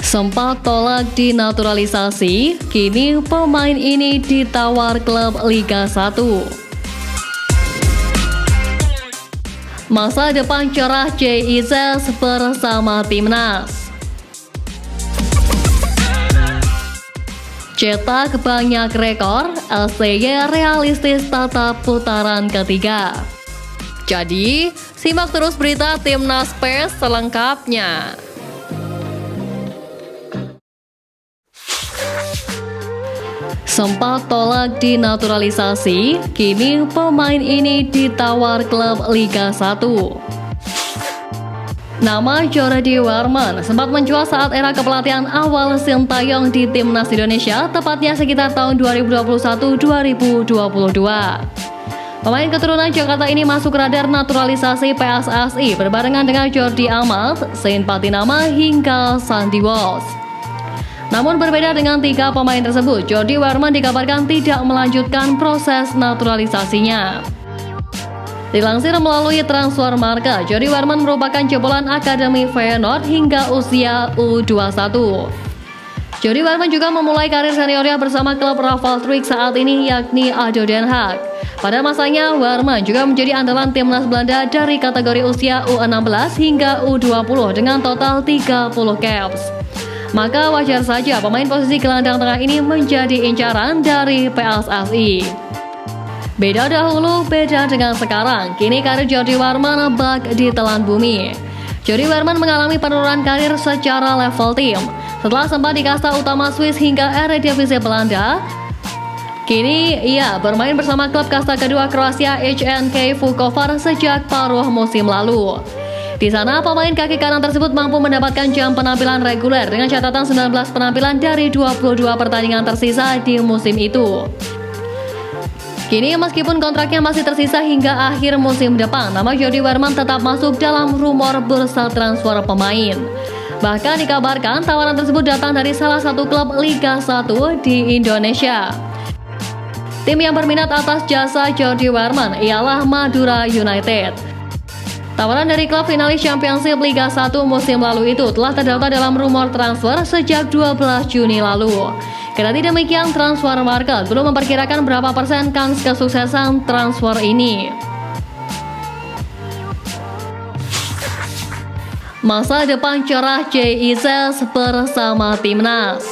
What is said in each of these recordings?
Sempat tolak dinaturalisasi, kini pemain ini ditawar klub Liga 1. Masa depan cerah Jay Izzes bersama timnas. Cetak banyak rekor, LCY realistis tatap putaran ketiga. Jadi, simak terus berita Timnas PES selengkapnya. Sempat tolak dinaturalisasi, kini pemain ini ditawar klub Liga 1. Nama Jordi Warman sempat mencuat saat era kepelatihan awal Sintayong di Timnas Indonesia, tepatnya sekitar tahun 2021-2022. Pemain keturunan Jakarta ini masuk radar naturalisasi PSSI berbarengan dengan Jordi Amat, Saint Patinama hingga Sandy Walsh. Namun berbeda dengan tiga pemain tersebut, Jordi Warman dikabarkan tidak melanjutkan proses naturalisasinya. Dilansir melalui Transfermarkt, Jordi Warman merupakan jebolan Akademi Feyenoord hingga usia U21. Jordi Warman juga memulai karir seniornya bersama klub Raval Truik saat ini, yakni ADO Den Haag. Pada masanya, Warman juga menjadi andalan timnas Belanda dari kategori usia U16 hingga U20 dengan total 30 caps. Maka wajar saja pemain posisi gelandang tengah ini menjadi incaran dari PSSI. Beda dahulu, beda dengan sekarang. Kini karir Jordi Warman bak ditelan bumi. Jordi Warman mengalami penurunan karir secara level tim. Setelah sempat di kasta utama Swiss hingga Eredivisie Belanda, kini ia bermain bersama klub kasta kedua Kroasia HNK Vukovar sejak paruh musim lalu. Di sana, pemain kaki kanan tersebut mampu mendapatkan jam penampilan reguler dengan catatan 19 penampilan dari 22 pertandingan tersisa di musim itu. Kini meskipun kontraknya masih tersisa hingga akhir musim depan, nama Jordi Warman tetap masuk dalam rumor bursa transfer pemain. Bahkan dikabarkan tawaran tersebut datang dari salah satu klub Liga 1 di Indonesia. Tim yang berminat atas jasa Jordi Warman ialah Madura United. Tawaran dari klub finalis Championship Liga 1 musim lalu itu telah terdaftar dalam rumor transfer sejak 12 Juni lalu. Kendati demikian, Transfermarkt belum memperkirakan berapa persen kans kesuksesan transfer ini. Masa depan cerah Jay Izzes bersama timnas.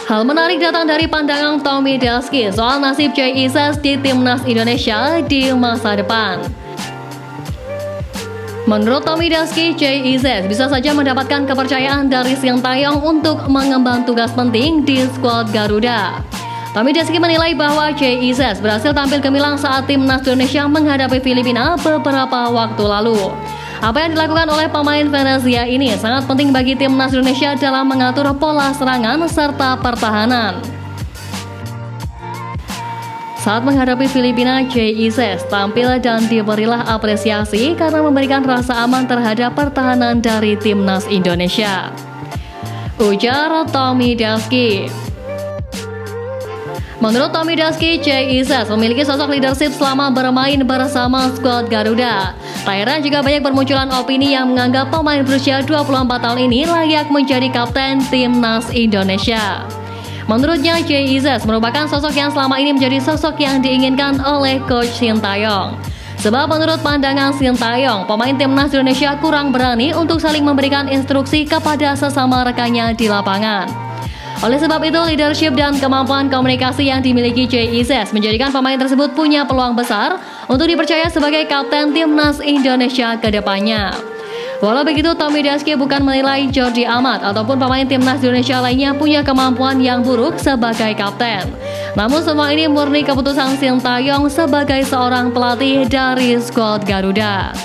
Hal menarik datang dari pandangan Tommy Daski soal nasib Jay Izzes di timnas Indonesia di masa depan. Menurut Tommy Daski, Jay Izzes bisa saja mendapatkan kepercayaan dari Sintayong untuk mengemban tugas penting di skuad Garuda. Tommy Daski menilai bahwa Jay Izzes berhasil tampil gemilang saat timnas Indonesia menghadapi Filipina beberapa waktu lalu. Apa yang dilakukan oleh pemain Venezia ini sangat penting bagi timnas Indonesia dalam mengatur pola serangan serta pertahanan. Saat menghadapi Filipina, Jay Izzes tampil dan diberilah apresiasi karena memberikan rasa aman terhadap pertahanan dari timnas Indonesia, ujar Tommy Daski. Menurut Tommy Daski, Jay Izzes memiliki sosok leadership selama bermain bersama skuad Garuda. Tak heran juga banyak bermunculan opini yang menganggap pemain berusia 24 tahun ini layak menjadi kapten timnas Indonesia. Menurutnya, Jay Izzes merupakan sosok yang selama ini menjadi sosok yang diinginkan oleh Coach Sintayong. Sebab menurut pandangan Sintayong, pemain timnas Indonesia kurang berani untuk saling memberikan instruksi kepada sesama rekannya di lapangan. Oleh sebab itu, leadership dan kemampuan komunikasi yang dimiliki Jay Izzes menjadikan pemain tersebut punya peluang besar untuk dipercaya sebagai kapten timnas Indonesia ke depannya. Walau begitu, Tommy Daski bukan menilai Jordi Amat ataupun pemain timnas Indonesia lainnya punya kemampuan yang buruk sebagai kapten. Namun semua ini murni keputusan Sintayong sebagai seorang pelatih dari skuad Garuda.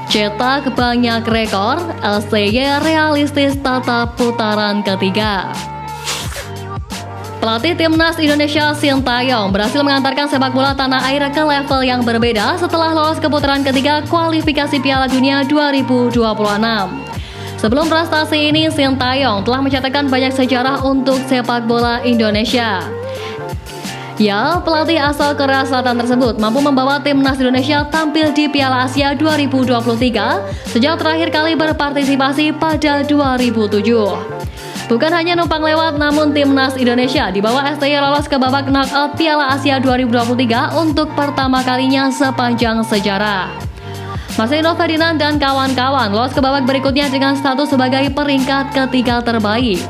Cetak banyak rekor, LCY realistis tatap putaran ketiga. Pelatih timnas Indonesia Sintayong berhasil mengantarkan sepak bola tanah air ke level yang berbeda setelah lolos ke putaran ketiga kualifikasi Piala Dunia 2026. Sebelum prestasi ini, Sintayong telah mencatatkan banyak sejarah untuk sepak bola Indonesia. Ya, pelatih asal Korea Selatan tersebut mampu membawa timnas Indonesia tampil di Piala Asia 2023 sejak terakhir kali berpartisipasi pada 2007. Bukan hanya numpang lewat, namun timnas Indonesia di bawah STY lolos ke babak knockout Piala Asia 2023 untuk pertama kalinya sepanjang sejarah. Marcelino Ferdinand dan kawan-kawan lolos ke babak berikutnya dengan status sebagai peringkat ketiga terbaik.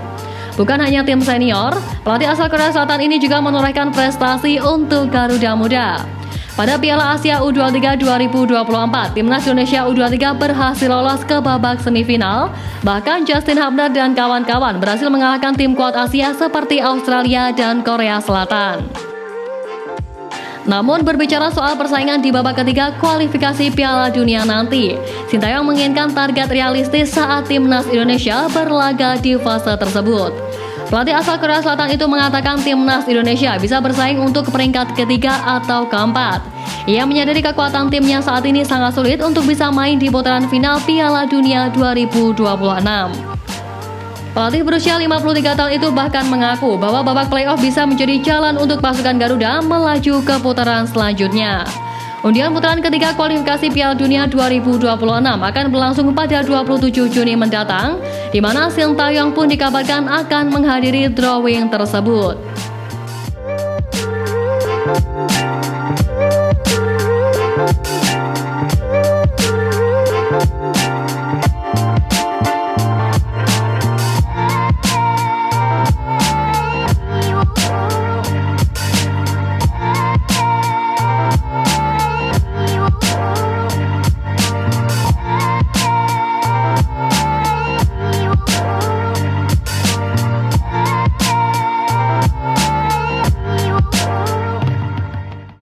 Bukan hanya tim senior, pelatih asal Korea Selatan ini juga menorehkan prestasi untuk Garuda Muda. Pada Piala Asia U23 2024, timnas Indonesia U23 berhasil lolos ke babak semifinal. Bahkan Justin Hubner dan kawan-kawan berhasil mengalahkan tim kuat Asia seperti Australia dan Korea Selatan. Namun berbicara soal persaingan di babak ketiga kualifikasi Piala Dunia nanti, Sintayong menginginkan target realistis saat timnas Indonesia berlaga di fase tersebut. Pelatih asal Korea Selatan itu mengatakan timnas Indonesia bisa bersaing untuk peringkat ketiga atau keempat. Ia menyadari kekuatan timnya saat ini sangat sulit untuk bisa main di putaran final Piala Dunia 2026. Pelatih berusia 53 tahun itu bahkan mengaku bahwa babak playoff bisa menjadi jalan untuk pasukan Garuda melaju ke putaran selanjutnya. Undian putaran ketiga kualifikasi Piala Dunia 2026 akan berlangsung pada 27 Juni mendatang, di mana Sintayong pun dikabarkan akan menghadiri drawing tersebut.